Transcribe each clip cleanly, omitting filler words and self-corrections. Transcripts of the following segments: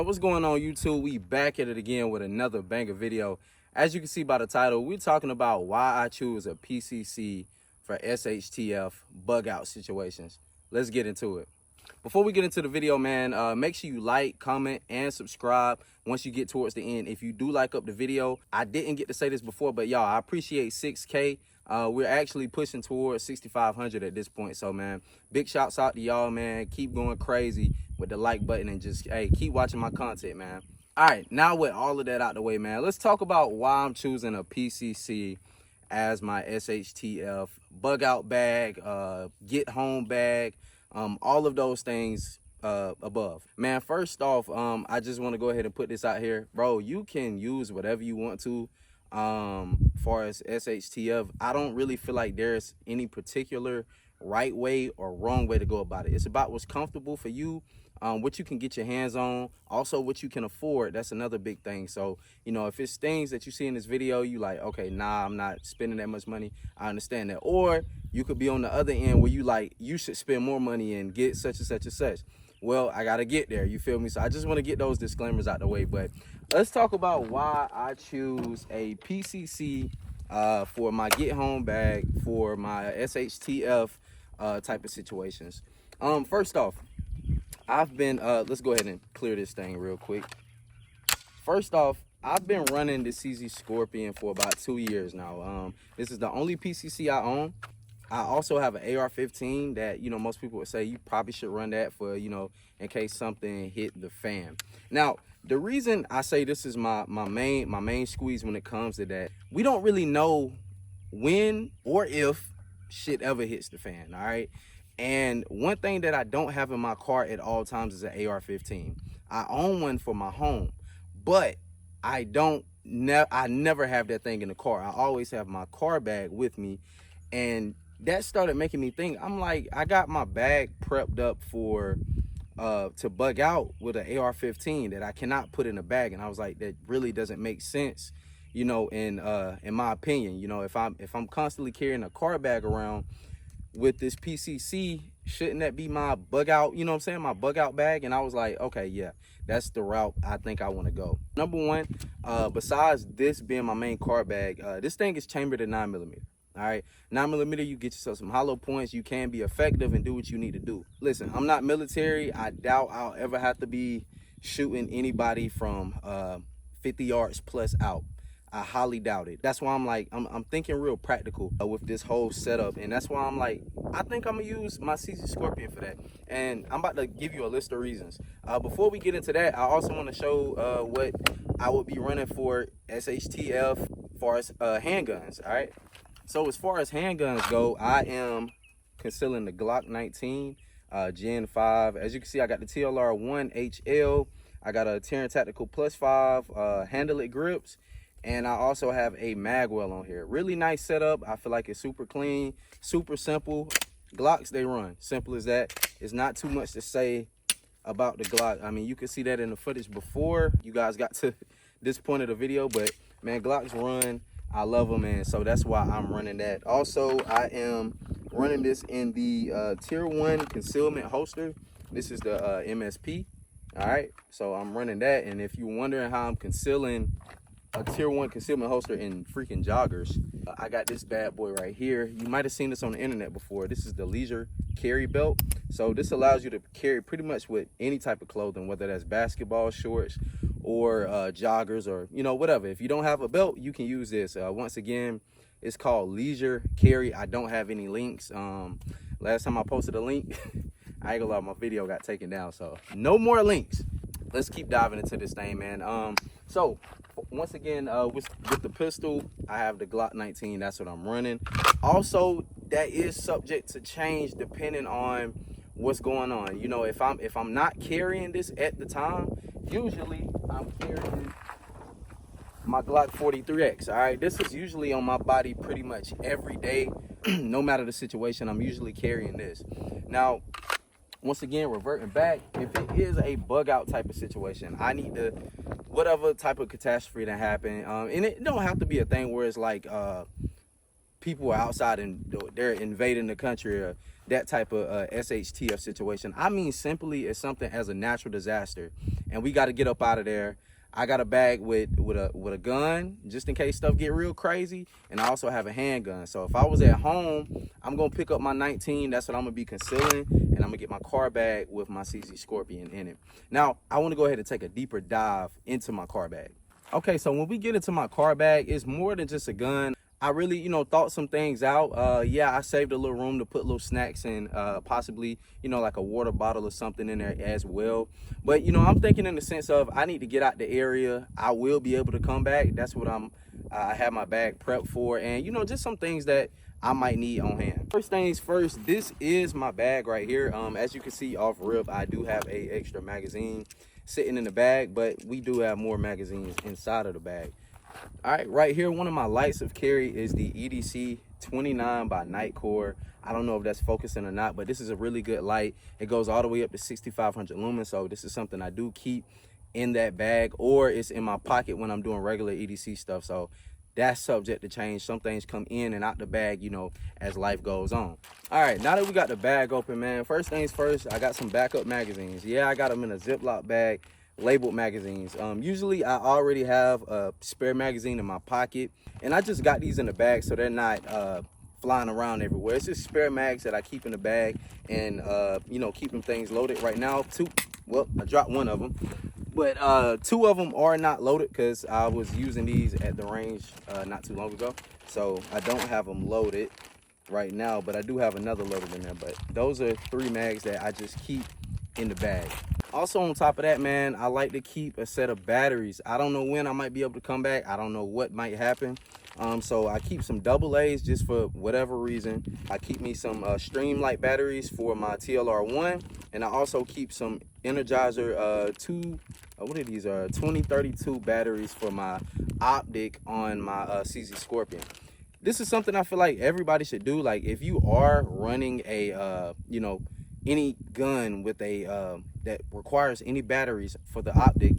Man, what's going on, YouTube? We back at it again with another banger video. As you can see by the title, we're talking about why I choose a PCC for SHTF bug out situations. Let's get into it. Before we get into the video, man, make sure you like, comment, and subscribe once you get towards the end. If you do like up the video, I didn't get to say this before, but y'all, I appreciate 6K. We're actually pushing towards 6,500 at this point. So, man, big shouts out to y'all, man. Keep going crazy with the like button and just, hey, keep watching my content, man. All right, now with all of that out the way, man, let's talk about why I'm choosing a PCC as my SHTF bug out bag, get home bag, all of those things above. Man, first off, I just want to go ahead and put this out here. Bro, you can use whatever you want to far as SHTF. I don't really feel like there's any particular right way or wrong way to go about it. It's about what's comfortable for you, what you can get your hands on, also what you can afford. That's another big thing. So, you know, if it's things that you see in this video, you like, okay, nah, I'm not spending that much money, I understand that. Or you could be on the other end where you like, you should spend more money and get such and such and such. Well, I gotta get there, you feel me? So I just want to get those disclaimers out the way. But let's talk about why I choose a PCC for my get home bag for my SHTF type of situations. First off, I've been let's go ahead and clear this thing real quick. First off, I've been running the CZ Scorpion for about 2 years now. This is the only PCC I own. I also have an AR-15 that, you know, most people would say you probably should run that for, you know, in case something hit the fan. Now, the reason I say this is my main squeeze when it comes to that, we don't really know when or if shit ever hits the fan, all right? And one thing that I don't have in my car at all times is an AR-15. I own one for my home, but I never have that thing in the car. I always have my car bag with me, and that started making me think. I'm like, I got my bag prepped up for to bug out with an AR-15 that I cannot put in a bag, and I was like, that really doesn't make sense, you know, in my opinion. You know, if I'm constantly carrying a car bag around with this PCC, shouldn't that be my bug out, you know what I'm saying, my bug out bag? And I was like, okay, yeah, that's the route I think I want to go. Number one, besides this being my main car bag, this thing is chambered at 9mm. All right, 9mm, you get yourself some hollow points. You can be effective and do what you need to do. Listen, I'm not military. I doubt I'll ever have to be shooting anybody from 50 yards plus out. I highly doubt it. That's why I'm like, I'm thinking real practical with this whole setup. And that's why I'm like, I think I'm gonna use my CZ Scorpion for that. And I'm about to give you a list of reasons. Before we get into that, I also want to show what I would be running for SHTF as far as handguns, all right? So as far as handguns go, I am concealing the Glock 19 Gen 5. As you can see, I got the TLR 1 HL. I got a Terran Tactical Plus 5 handle it grips. And I also have a mag well on here. Really nice setup. I feel like it's super clean, super simple. Glocks, they run. Simple as that. It's not too much to say about the Glock. I mean, you can see that in the footage before you guys got to this point of the video. But, man, Glocks run. I love them, and so that's why I'm running that. Also, I am running this in the Tier 1 concealment holster. This is the MSP. All right, so I'm running that. And if you're wondering how I'm concealing a Tier 1 concealment holster in freaking joggers, I got this bad boy right here. You might have seen this on the internet before. This is the Leisure Carry Belt. So this allows you to carry pretty much with any type of clothing, whether that's basketball shorts or joggers, or, you know, whatever. If you don't have a belt, you can use this. Once again, it's called Leisure Carry. I don't have any links. Last time I posted a link, I ain't gonna lie, my video got taken down, so no more links. Let's keep diving into this thing, man. So once again, with the pistol, I have the Glock 19. That's what I'm running. Also, that is subject to change depending on what's going on. You know, if I'm not carrying this at the time, usually I'm carrying my Glock 43X. All right, this is usually on my body pretty much every day. No matter the situation, I'm usually carrying this. Now, once again, reverting back, if it is a bug out type of situation, I need to, whatever type of catastrophe that happened, and it don't have to be a thing where it's like people are outside and they're invading the country, or that type of SHTF situation. I mean, simply it's something as a natural disaster, and we got to get up out of there. I got a bag with a gun just in case stuff get real crazy, and I also have a handgun. So if I was at home, I'm gonna pick up my 19. That's what I'm gonna be concealing, and I'm gonna get my car bag with my CZ Scorpion in it. Now I want to go ahead and take a deeper dive into my car bag. Okay, so when we get into my car bag, it's more than just a gun. I really, thought some things out. Yeah, I saved a little room to put little snacks and possibly, like a water bottle or something in there as well. But, I'm thinking in the sense of I need to get out the area. I will be able to come back. That's what I have my bag prepped for. And, just some things that I might need on hand. First things first, this is my bag right here. As you can see off rip, I do have a extra magazine sitting in the bag, but we do have more magazines inside of the bag. All right, right here, one of my lights of carry is the EDC 29 by Nightcore. I don't know if that's focusing or not, but this is a really good light. It goes all the way up to 6,500 lumens, so this is something I do keep in that bag, or it's in my pocket when I'm doing regular EDC stuff. So that's subject to change. Some things come in and out the bag, as life goes on. All right, now that we got the bag open, man, first things first, I got some backup magazines. Yeah, I got them in a Ziploc bag, labeled magazines. Usually I already have a spare magazine in my pocket, and I just got these in the bag so they're not flying around everywhere. It's just spare mags that I keep in the bag, and keeping things loaded. Right now, I dropped one of them, but two of them are not loaded because I was using these at the range not too long ago, so I don't have them loaded right now, but I do have another loaded in there. But those are 3 mags that I just keep in the bag. Also on top of that, man, I like to keep a set of batteries. I don't know when I might be able to come back. I don't know what might happen. So I keep some AA just for whatever reason. I keep me some Streamlight batteries for my TLR1, and I also keep some Energizer 2032 batteries for my optic on my CZ Scorpion. This is something I feel like everybody should do. Like, if you are running a any gun with a that requires any batteries for the optic,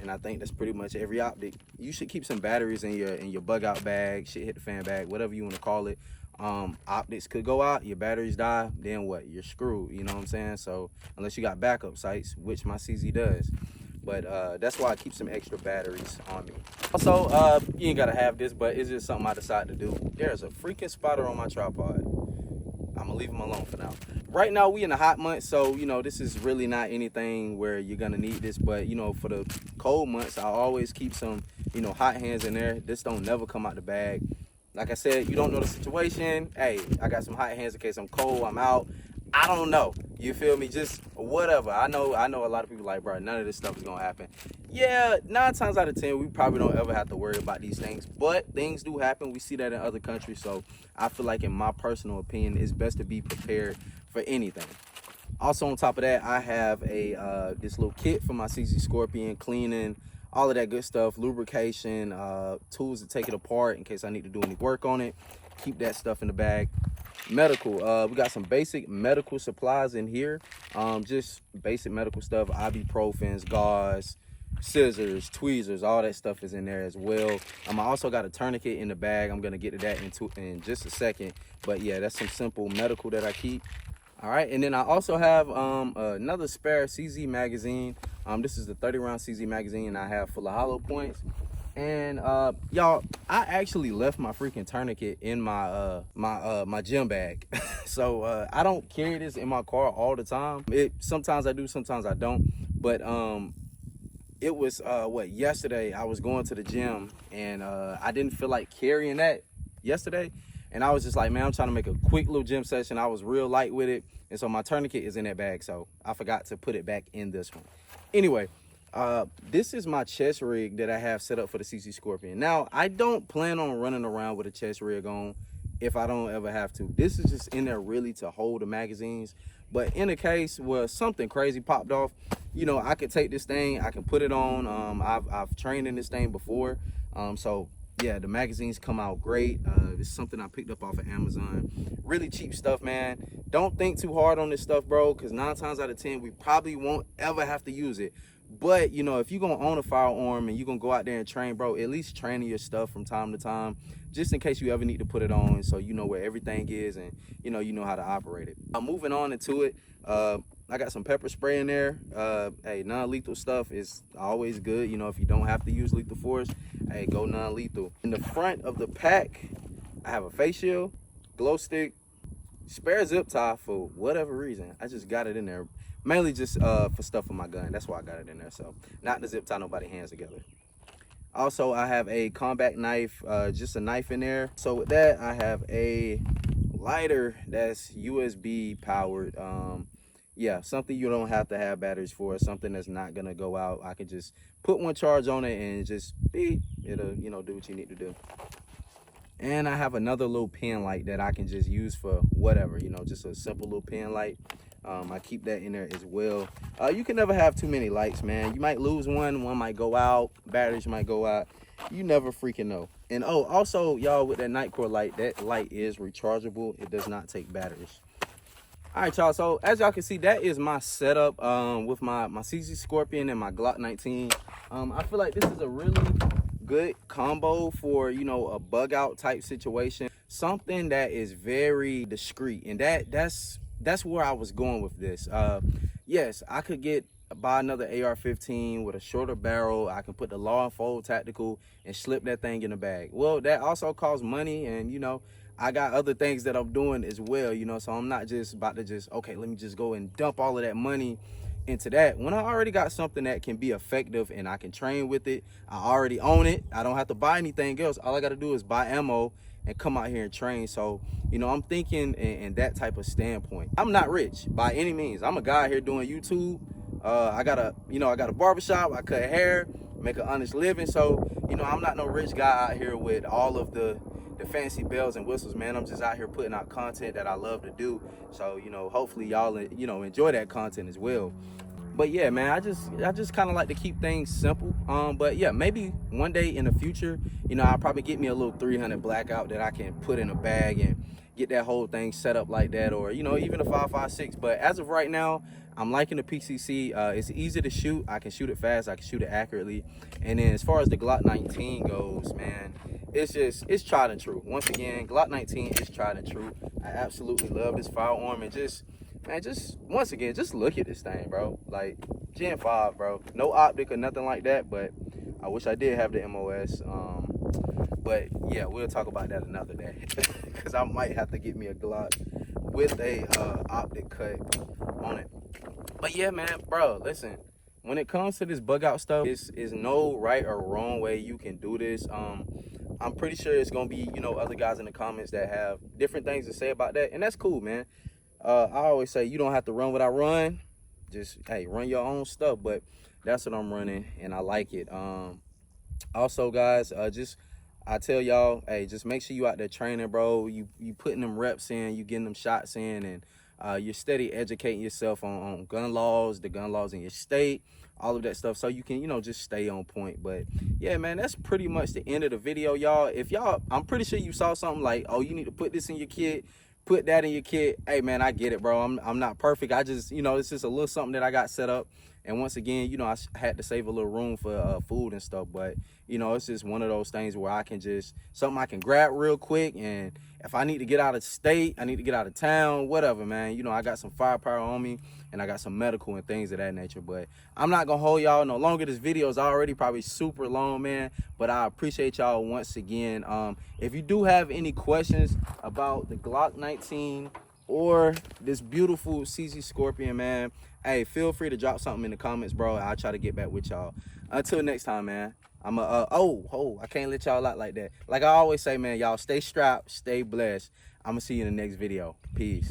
and I think that's pretty much every optic, you should keep some batteries in your bug out bag, shit hit the fan bag, whatever you want to call it. Optics could go out, your batteries die, then what? You're screwed, you know what I'm saying? So unless you got backup sites, which my CZ does. But that's why I keep some extra batteries on me. Also, you ain't gotta have this, but it's just something I decided to do. There's a freaking spotter on my tripod. I'm gonna leave him alone for now. Right now we in the hot months, so this is really not anything where you're gonna need this, but for the cold months, I always keep some hot hands in there. This don't never come out the bag. Like I said, you don't know the situation. Hey, I got some hot hands in case I'm cold, I'm out, I don't know, you feel me? Just whatever. I know a lot of people like, bro, none of this stuff is gonna happen. Yeah, 9 times out of 10 we probably don't ever have to worry about these things, but things do happen. We see that in other countries, so I feel like, in my personal opinion, it's best to be prepared for anything. Also on top of that, I have a this little kit for my CZ Scorpion, cleaning, all of that good stuff, lubrication, tools to take it apart in case I need to do any work on it. Keep that stuff in the bag. Medical, we got some basic medical supplies in here, just basic medical stuff, ibuprofens, gauze, scissors, tweezers, all that stuff is in there as well. I also got a tourniquet in the bag. I'm gonna get to that in just a second, but yeah, that's some simple medical that I keep. All right, and then I also have another spare CZ magazine. This is the 30-round CZ magazine I have full of hollow points. And y'all, I actually left my freaking tourniquet in my my gym bag. So I don't carry this in my car all the time. Sometimes I do, sometimes I don't. But it was yesterday I was going to the gym, and I didn't feel like carrying that yesterday. And I was just like, man, I'm trying to make a quick little gym session. I was real light with it. And so my tourniquet is in that bag, so I forgot to put it back in this one. Anyway, this is my chest rig that I have set up for the CZ Scorpion. Now, I don't plan on running around with a chest rig on if I don't ever have to. This is just in there really to hold the magazines. But in a case where something crazy popped off, I could take this thing, I can put it on. I've trained in this thing before. So yeah, the magazines come out great. It's something I picked up off of Amazon. Really cheap stuff, man. Don't think too hard on this stuff, bro, because 9 times out of 10, we probably won't ever have to use it. But, you know, if you're going to own a firearm and you're going to go out there and train, bro, at least training your stuff from time to time, just in case you ever need to put it on, so you know where everything is and, you know how to operate it. Moving on into it, I got some pepper spray in there. Hey, non-lethal stuff is always good. You know, if you don't have to use lethal force, hey, go non-lethal. In the front of the pack, I have a face shield, glow stick, spare zip tie for whatever reason. I just got it in there. Mainly just for stuff for my gun. That's why I got it in there. So not to zip tie nobody's hands together. Also, I have a combat knife, just a knife in there. So with that, I have a lighter that's USB powered. Yeah, something you don't have to have batteries for, something that's not gonna go out. I can just put one charge on it and just beep, it'll, you know, do what you need to do. And I have another little pen light that I can just use for whatever, you know, just a simple little pen light. I keep that in there as well. You can never have too many lights, man. You might lose one might go out, batteries might go out. You never freaking know. And oh, also, y'all, with that Nightcore light, that light is rechargeable. It does not take batteries. All right, y'all, so as y'all can see, that is my setup with my CZ Scorpion and my Glock 19. I feel like this is a really good combo for, you know, a bug out type situation. Something that is very discreet, and that's where I was going with this. Yes, I could buy another AR-15 with a shorter barrel. I can put the Law and Fold Tactical and slip that thing in the bag. Well, that also costs money, and, you know, I got other things that I'm doing as well, you know, so I'm not just about to okay, let me just go and dump all of that money into that when I already got something that can be effective and I can train with it. I already own it. I don't have to buy anything else. All I got to do is buy ammo and come out here and train. So, you know, I'm thinking in that type of standpoint. I'm not rich by any means. I'm a guy here doing YouTube. I got a barbershop. I cut hair, make an honest living. So, you know, I'm not no rich guy out here with all of the fancy bells and whistles, man. I'm just out here putting out content that I love to do. So, you know, hopefully y'all, you know, enjoy that content as well. But yeah, man, I just kind of like to keep things simple. But yeah, maybe one day in the future, you know, I'll probably get me a little 300 Blackout that I can put in a bag and get that whole thing set up like that, or, you know, even a 5.56. But as of right now, I'm liking the PCC. It's easy to shoot. I can shoot it fast. I can shoot it accurately. And then as far as the Glock 19 goes, man, it's tried and true. Once again, Glock 19 is tried and true. I absolutely love this firearm, and once again, just look at this thing, bro. Like, Gen 5, bro. No optic or nothing like that, but I wish I did have the MOS. But yeah, we'll talk about that another day, because I might have to get me a Glock with a optic cut on it. But yeah, man, bro, listen, when it comes to this bug out stuff, is no right or wrong way you can do this. I'm pretty sure it's gonna be, you know, other guys in the comments that have different things to say about that, and that's cool, man. I always say you don't have to run what I run. Just, hey, run your own stuff. But that's what I'm running, and I like it. Also, guys, I tell y'all, hey, just make sure you out there training, bro. You putting them reps in, you getting them shots in, and you're steady educating yourself on gun laws, the gun laws in your state, all of that stuff, so you can, you know, just stay on point. But yeah, man, that's pretty much the end of the video, y'all. If y'all, I'm pretty sure you saw something like, oh, you need to put this in your kit, put that in your kit. Hey, man, I get it, bro. I'm not perfect. I just, you know, it's just a little something that I got set up. And once again, you know, I had to save a little room for food and stuff. But, you know, it's just one of those things where I can something I can grab real quick. And if I need to get out of state, I need to get out of town, whatever, man. You know, I got some firepower on me, and I got some medical and things of that nature. But I'm not going to hold y'all no longer. This video is already probably super long, man. But I appreciate y'all once again. If you do have any questions about the Glock 19 or this beautiful CZ Scorpion, man, hey, feel free to drop something in the comments, bro. I'll try to get back with y'all. Until next time, man. I can't let y'all out like that. Like I always say, man, y'all stay strapped, stay blessed. I'm gonna see you in the next video. Peace.